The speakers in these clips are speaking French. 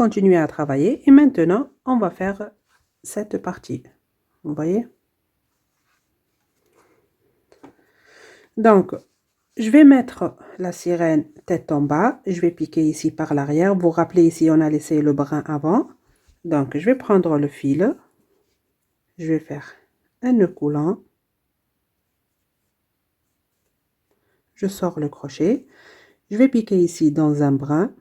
continuer à travailler et maintenant, on va faire cette partie. Vous voyez? Donc, je vais mettre la sirène tête en bas. Je vais piquer ici par l'arrière. Vous vous rappelez ici, on a laissé le brin avant. Donc, je vais prendre le fil. Je vais faire un nœud coulant. Je sors le crochet. Je vais piquer ici dans un brin.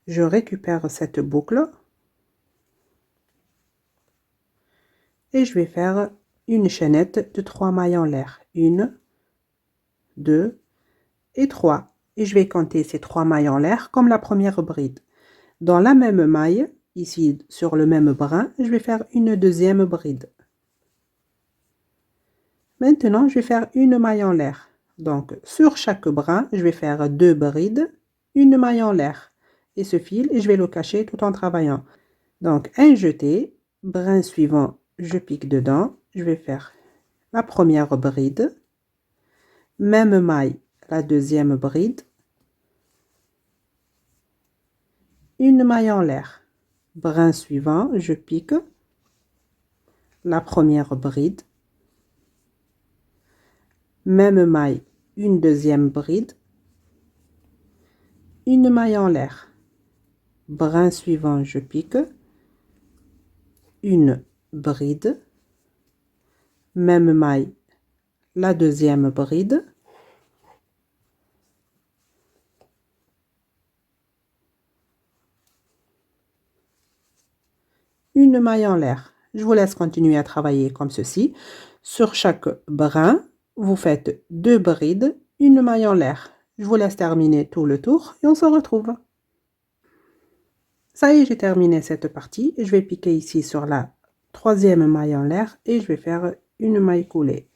Je récupère cette boucle. Et je vais faire une chaînette de 3 mailles en l'air. 1, 2 et 3. Et je vais compter ces 3 mailles en l'air comme la première bride. Dans la même maille, ici sur le même brin, je vais faire une deuxième bride. Maintenant, je vais faire une maille en l'air. Donc, sur chaque brin, je vais faire 2 brides, une maille en l'air. Et ce fil, je vais le cacher tout en travaillant. Donc, un jeté, brin suivant, je pique dedans. Je vais faire la première bride, même maille, la deuxième bride, une maille en l'air. Brin suivant, je pique la première bride, même maille, une deuxième bride, une maille en l'air. Brin suivant, je pique une bride, même maille, la deuxième bride, une maille en l'air. Je vous laisse continuer à travailler comme ceci. Sur chaque brin, vous faites 2 brides, une maille en l'air. Je vous laisse terminer tout le tour et on se retrouve. Ça y est, j'ai terminé cette partie. Je vais piquer ici sur la troisième maille en l'air et je vais faire une maille coulée.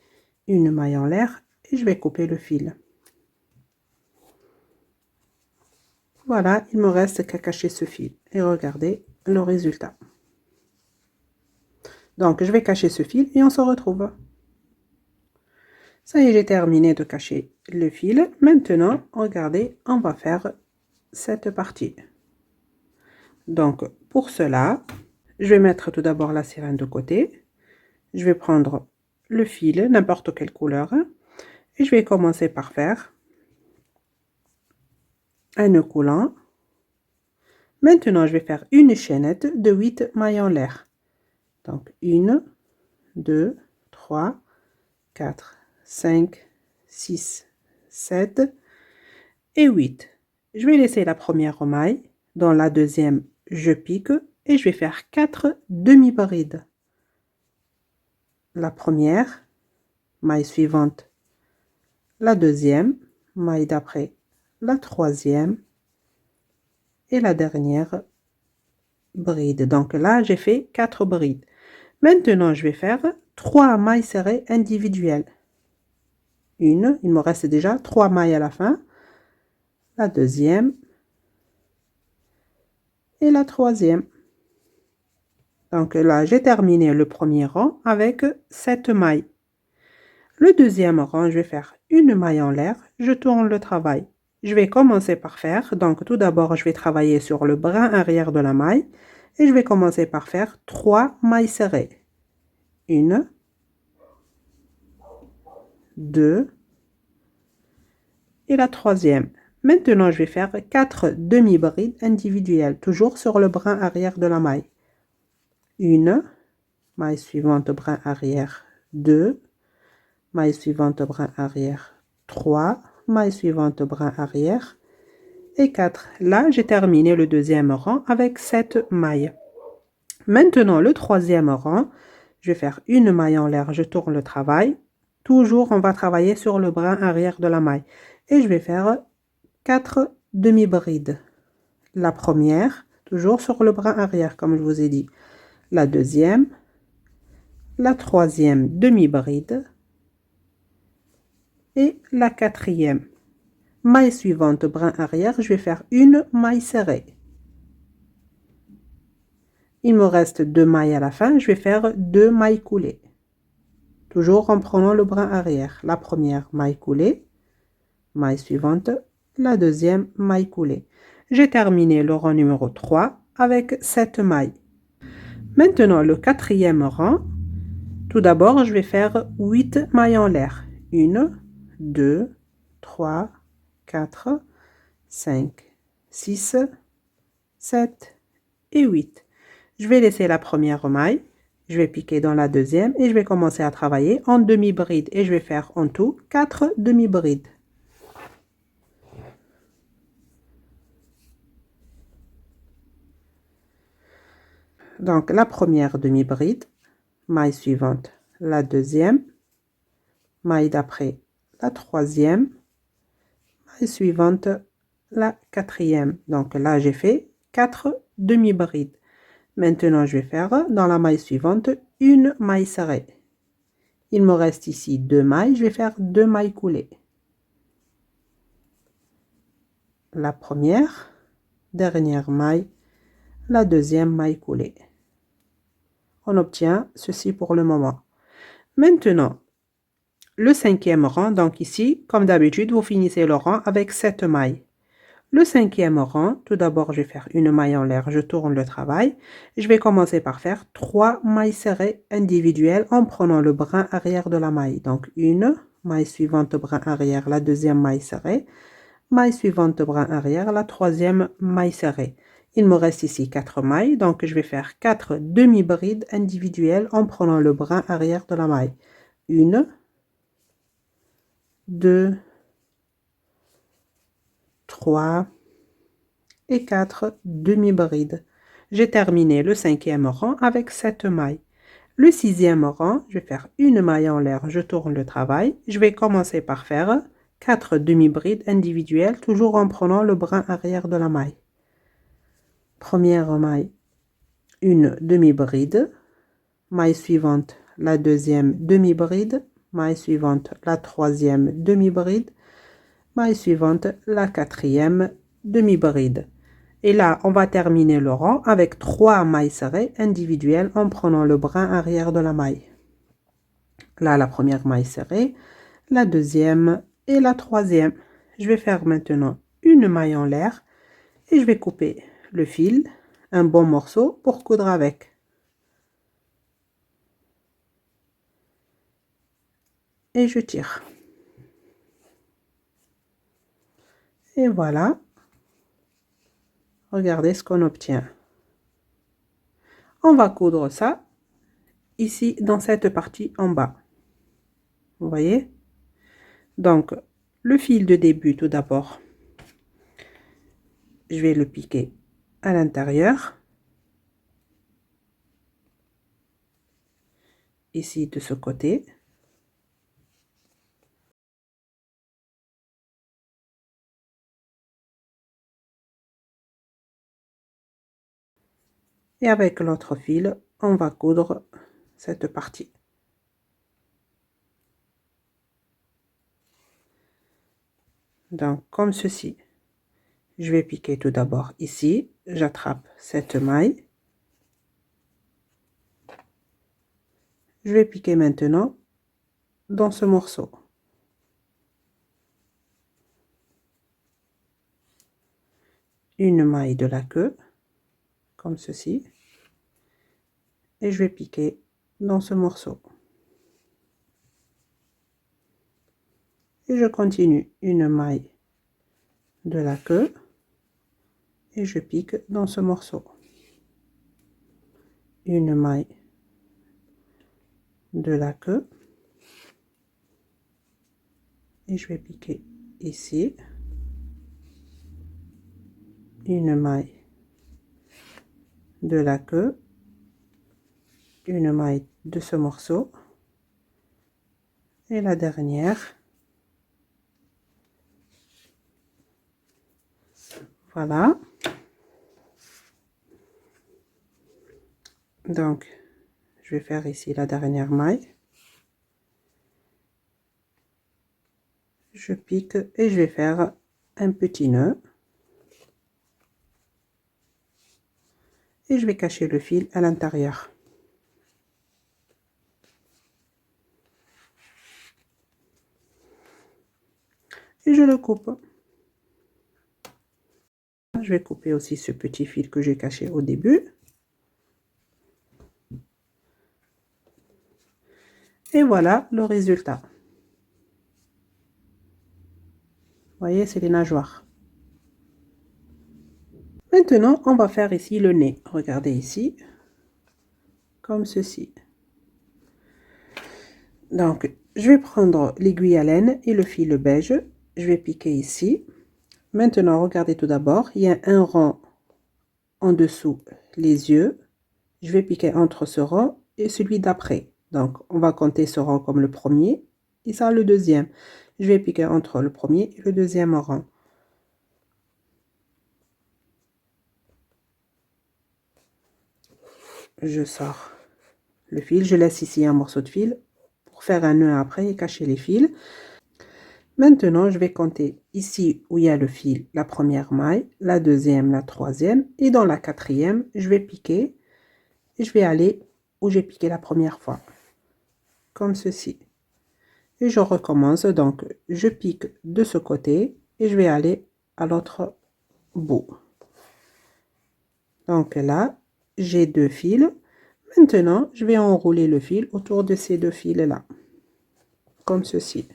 Une maille en l'air et je vais couper le fil. Voilà, il me reste qu'à cacher ce fil. Et regardez le résultat. Donc, je vais cacher ce fil et on se retrouve. Ça y est, j'ai terminé de cacher le fil. Maintenant, regardez, on va faire cette partie. Donc, pour cela, je vais mettre tout d'abord la sirène de côté. Je vais prendre le fil, n'importe quelle couleur. Et je vais commencer par faire un nœud coulant. Maintenant, je vais faire une chaînette de 8 mailles en l'air. Donc, 1, 2, 3, 4, 5, 6, 7 et 8. Je vais laisser la première maille. Dans la deuxième, je pique et je vais faire 4 demi-brides. La première, maille suivante, la deuxième, maille d'après, la troisième et la dernière bride. Donc là, j'ai fait 4 brides. Maintenant, je vais faire 3 mailles serrées individuelles. Une, il me reste déjà 3 mailles à la fin. La deuxième et la troisième. Donc là, j'ai terminé le premier rang avec 7 mailles. Le deuxième rang, je vais faire une maille en l'air. Je tourne le travail. Je vais commencer par faire, donc tout d'abord, je vais travailler sur le brin arrière de la maille. Et je vais commencer par faire 3 mailles serrées. 1, 2 et la troisième. Maintenant, je vais faire 4 demi-brides individuelles, toujours sur le brin arrière de la maille. 1, maille suivante, brin arrière, 2, maille suivante, brin arrière, 3, maille suivante, brin arrière, et 4. Là, j'ai terminé le deuxième rang avec 7 mailles. Maintenant, le troisième rang, je vais faire une maille en l'air, je tourne le travail. Toujours, on va travailler sur le brin arrière de la maille. Et je vais faire 4 demi-brides. La première, toujours sur le brin arrière, comme je vous ai dit. La deuxième, la troisième demi-bride et la quatrième. Maille suivante, brin arrière, je vais faire une maille serrée. Il me reste 2 mailles à la fin, je vais faire 2 mailles coulées. Toujours en prenant le brin arrière. La première maille coulée, maille suivante, la deuxième maille coulée. J'ai terminé le rang numéro 3 avec 7 mailles. Maintenant, le quatrième rang, tout d'abord, je vais faire 8 mailles en l'air. 1, 2, 3, 4, 5, 6, 7 et 8. Je vais laisser la première maille, je vais piquer dans la deuxième et je vais commencer à travailler en demi-bride. Et je vais faire en tout 4 demi-brides. Donc, la première demi-bride, maille suivante, la deuxième, maille d'après, la troisième, maille suivante, la quatrième. Donc là, j'ai fait 4 demi-brides. Maintenant, je vais faire dans la maille suivante une maille serrée. Il me reste ici 2 mailles, je vais faire 2 mailles coulées. La première, dernière maille, la deuxième maille coulée. On obtient ceci pour le moment. Maintenant, le cinquième rang, donc ici, comme d'habitude, vous finissez le rang avec 7 mailles. Le cinquième rang, tout d'abord, je vais faire une maille en l'air, je tourne le travail. Je vais commencer par faire 3 mailles serrées individuelles en prenant le brin arrière de la maille. Donc, une maille suivante, brin arrière, la deuxième maille serrée. Maille suivante, brin arrière, la troisième maille serrée. Il me reste ici 4 mailles, donc je vais faire 4 demi-brides individuelles en prenant le brin arrière de la maille. 1, 2, 3 et 4 demi-brides. J'ai terminé le cinquième rang avec 7 mailles. Le sixième rang, je vais faire une maille en l'air, je tourne le travail. Je vais commencer par faire 4 demi-brides individuelles, toujours en prenant le brin arrière de la maille. Première maille, une demi-bride. Maille suivante, la deuxième demi-bride. Maille suivante, la troisième demi-bride. Maille suivante, la quatrième demi-bride. Et là, on va terminer le rang avec 3 mailles serrées individuelles en prenant le brin arrière de la maille. Là, la première maille serrée, la deuxième et la troisième. Je vais faire maintenant une maille en l'air et je vais couper le fil, un bon morceau pour coudre avec. Et je tire. Et voilà. Regardez ce qu'on obtient. On va coudre ça ici dans cette partie en bas. Vous voyez? Donc, le fil de début tout d'abord, je vais le piquer à l'intérieur. Ici de ce côté. Et avec l'autre fil, on va coudre cette partie. Donc, comme ceci. Je vais piquer tout d'abord ici. J'attrape cette maille. Je vais piquer maintenant dans ce morceau. Une maille de la queue, comme ceci. Et je vais piquer dans ce morceau. Et je continue une maille de la queue. Et je pique dans ce morceau. Une maille de la queue. Et je vais piquer ici. Une maille de la queue, une maille de ce morceau et la dernière. Voilà. Donc, je vais faire ici la dernière maille. Je pique et je vais faire un petit nœud. Et je vais cacher le fil à l'intérieur. Et je le coupe. je vais couper aussi ce petit fil que j'ai caché au début. Et voilà le résultat. Vous voyez, c'est les nageoires. Maintenant, on va faire ici le nez. Regardez ici, comme ceci. Donc, je vais prendre l'aiguille à laine et le fil beige. Je vais piquer ici. Maintenant, regardez tout d'abord, il y a un rang en dessous les yeux. Je vais piquer entre ce rang et celui d'après. Donc, on va compter ce rang comme le premier et ça le deuxième. Je vais piquer entre le premier et le deuxième rang. Je sors le fil, je laisse ici un morceau de fil pour faire un nœud après et cacher les fils. Maintenant, je vais compter ici où il y a le fil, la première maille, la deuxième, la troisième et dans la quatrième, je vais piquer et je vais aller où j'ai piqué la première fois, comme ceci. Et je recommence, donc je pique de ce côté et je vais aller à l'autre bout. Donc là, j'ai deux fils. Maintenant, je vais enrouler le fil autour de ces deux fils-là, comme ceci.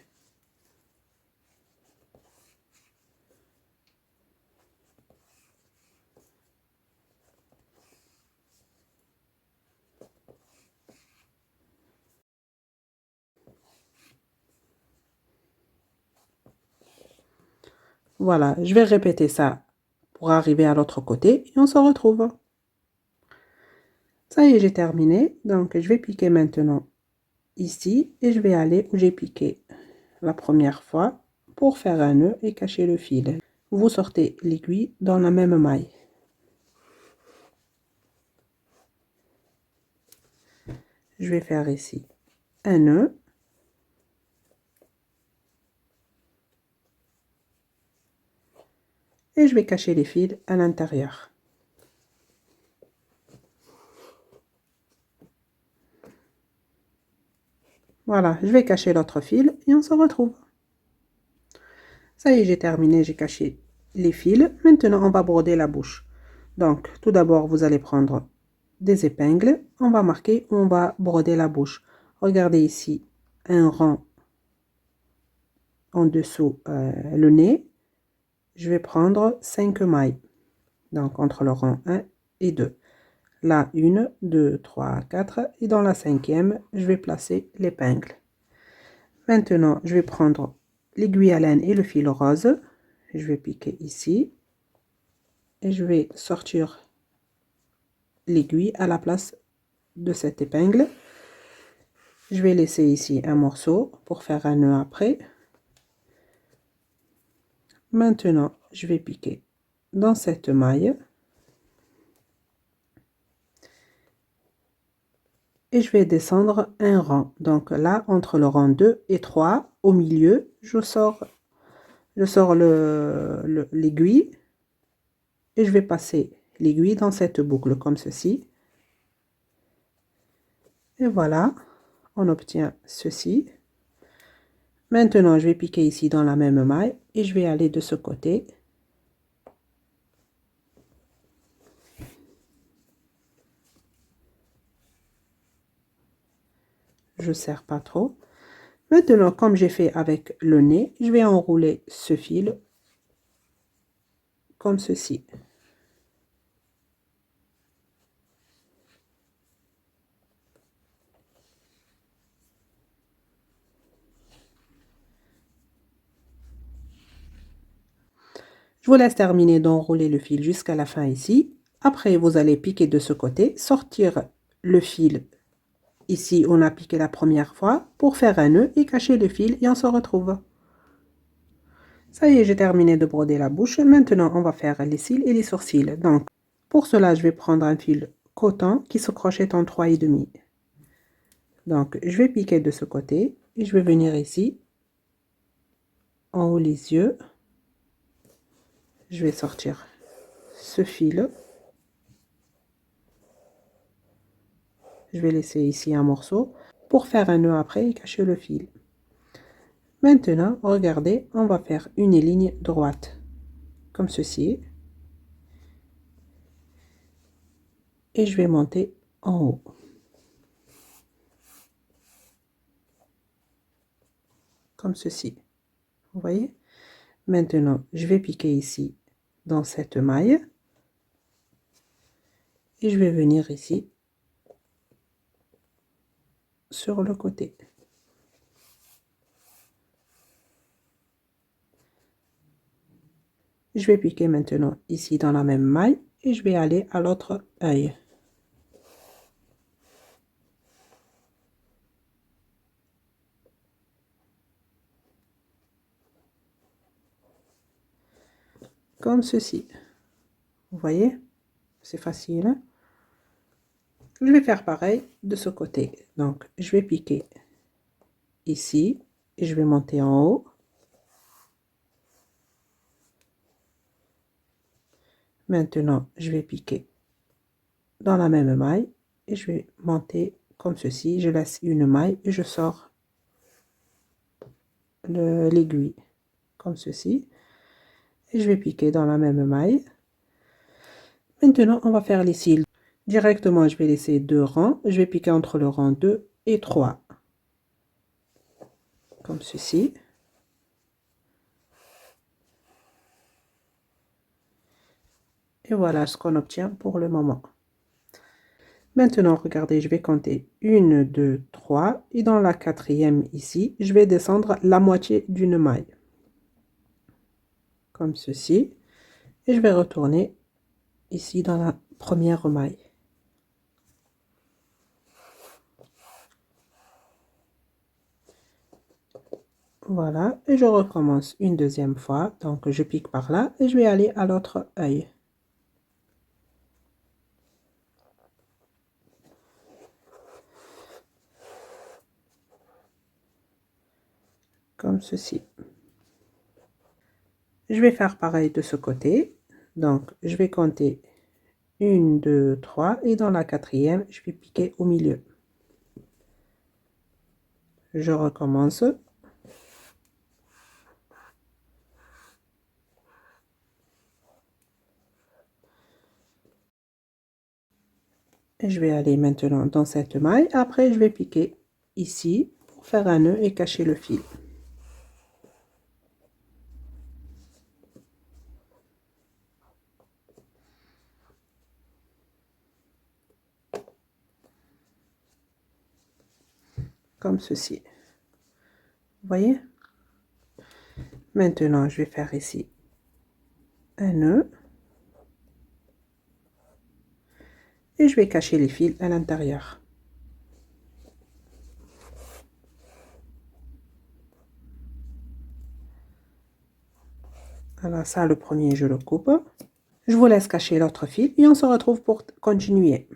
Voilà, je vais répéter ça pour arriver à l'autre côté et on se retrouve. Ça y est, j'ai terminé. Donc, je vais piquer maintenant ici et je vais aller où j'ai piqué la première fois pour faire un nœud et cacher le fil. Vous sortez l'aiguille dans la même maille. Je vais faire ici un nœud. Et je vais cacher les fils à l'intérieur. Voilà, je vais cacher l'autre fil et on se retrouve. Ça y est, j'ai terminé, j'ai caché les fils. Maintenant, on va broder la bouche. Donc, tout d'abord, vous allez prendre des épingles. On va marquer où on va broder la bouche. Regardez ici, un rang en dessous le nez. Je vais prendre 5 mailles. Donc, entre le rang 1 et 2. Là, 1, 2, 3, 4. Et dans la cinquième, je vais placer l'épingle. Maintenant, je vais prendre l'aiguille à laine et le fil rose. Je vais piquer ici. Et je vais sortir l'aiguille à la place de cette épingle. Je vais laisser ici un morceau pour faire un nœud après. Maintenant, je vais piquer dans cette maille. Et je vais descendre un rang. Donc là, entre le rang 2 et 3, au milieu, je sors l'aiguille. Et je vais passer l'aiguille dans cette boucle comme ceci. Et voilà, on obtient ceci. Maintenant, je vais piquer ici dans la même maille et je vais aller de ce côté. Je ne serre pas trop. Maintenant, comme j'ai fait avec le nez, je vais enrouler ce fil comme ceci. Je vous laisse terminer d'enrouler le fil jusqu'à la fin ici. Après, vous allez piquer de ce côté, sortir le fil. Ici, on a piqué la première fois pour faire un nœud et cacher le fil et on se retrouve. Ça y est, j'ai terminé de broder la bouche. Maintenant, on va faire les cils et les sourcils. Donc, pour cela, je vais prendre un fil coton qui se crochette en 3,5. Donc, je vais piquer de ce côté et je vais venir ici, en haut les yeux. Je vais sortir ce fil. Je vais laisser ici un morceau pour faire un nœud après et cacher le fil. Maintenant, regardez, on va faire une ligne droite, comme ceci. et je vais monter en haut. Comme ceci. Vous voyez? Maintenant, je vais piquer ici dans cette maille et je vais venir ici sur le côté. Je vais piquer maintenant ici dans la même maille et je vais aller à l'autre œil. Comme ceci. Vous voyez? C'est facile. Hein? Je vais faire pareil de ce côté. Donc, je vais piquer ici et je vais monter en haut. Maintenant, je vais piquer dans la même maille et je vais monter comme ceci. Je laisse une maille et je sors l'aiguille comme ceci. Et je vais piquer dans la même maille. Maintenant, on va faire les cils. Directement, je vais laisser 2 rangs. Je vais piquer entre le rang 2 et 3. Comme ceci. Et voilà ce qu'on obtient pour le moment. Maintenant, regardez, je vais compter 1, 2, 3. Et dans la quatrième ici, je vais descendre la moitié d'une maille. Comme ceci. Et je vais retourner ici dans la première maille. Voilà, et je recommence une deuxième fois. Donc, je pique par là et je vais aller à l'autre œil. Comme ceci. Je vais faire pareil de ce côté. Donc, je vais compter 1, 2, 3 et dans la quatrième, je vais piquer au milieu. Je recommence. Et je vais aller maintenant dans cette maille. Après, je vais piquer ici pour faire un nœud et cacher le fil. Comme ceci. Vous voyez? Maintenant, je vais faire ici un nœud. Et je vais cacher les fils à l'intérieur. Voilà, ça, le premier, je le coupe. Je vous laisse cacher l'autre fil et on se retrouve pour continuer.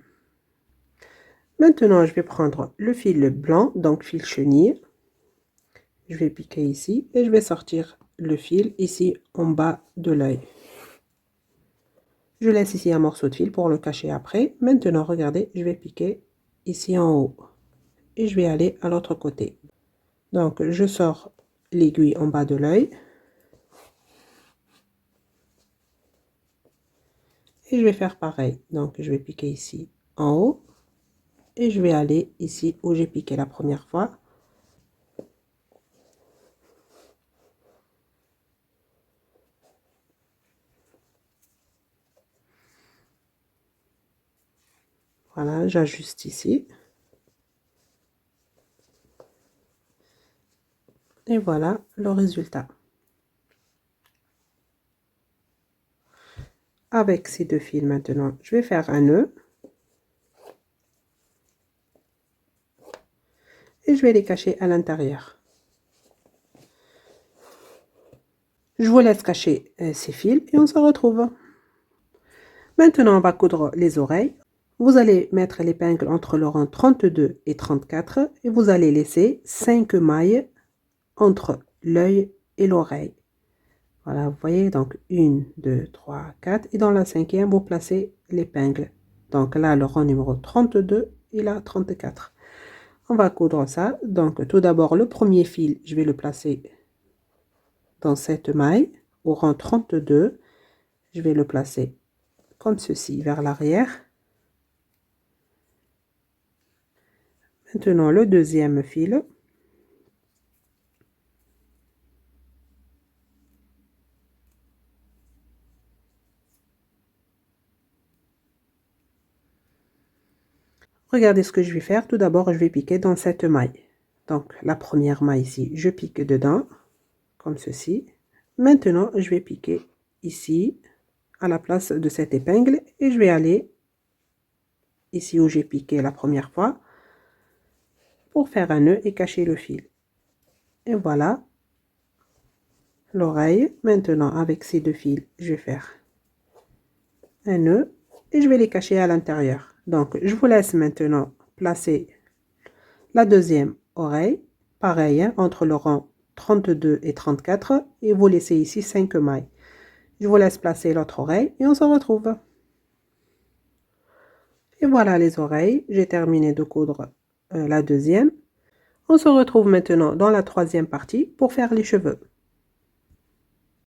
Maintenant, je vais prendre le fil blanc, donc fil chenille. Je vais piquer ici et je vais sortir le fil ici en bas de l'œil. Je laisse ici un morceau de fil pour le cacher après. Maintenant, regardez, je vais piquer ici en haut. Et je vais aller à l'autre côté. Donc, je sors l'aiguille en bas de l'œil. Et je vais faire pareil. Donc, je vais piquer ici en haut. Et je vais aller ici où j'ai piqué la première fois. Voilà, j'ajuste ici. Et voilà le résultat. Avec ces deux fils maintenant, je vais faire un nœud. Et je vais les cacher à l'intérieur. Je vous laisse cacher ces fils et on se retrouve. Maintenant, on va coudre les oreilles. Vous allez mettre l'épingle entre le rang 32 et 34 et vous allez laisser 5 mailles entre l'œil et l'oreille. Voilà, vous voyez, donc 1, 2, 3, 4 et dans la cinquième, vous placez l'épingle. Donc là, le rang numéro 32 et là 34. On va coudre ça. Donc tout d'abord, le premier fil, je vais le placer dans cette maille au rang 32. Je vais le placer comme ceci vers l'arrière. Maintenant, le deuxième fil. Regardez ce que je vais faire. Tout d'abord, je vais piquer dans cette maille. Donc, la première maille ici, je pique dedans, comme ceci. Maintenant, je vais piquer ici, à la place de cette épingle, et je vais aller ici où j'ai piqué la première fois, pour faire un nœud et cacher le fil. Et voilà l'oreille. Maintenant, avec ces deux fils, je vais faire un nœud et je vais les cacher à l'intérieur. Donc, je vous laisse maintenant placer la deuxième oreille, pareil, hein, entre le rang 32 et 34, et vous laissez ici 5 mailles. Je vous laisse placer l'autre oreille et on se retrouve. Et voilà les oreilles, j'ai terminé de coudre la deuxième. On se retrouve maintenant dans la troisième partie pour faire les cheveux.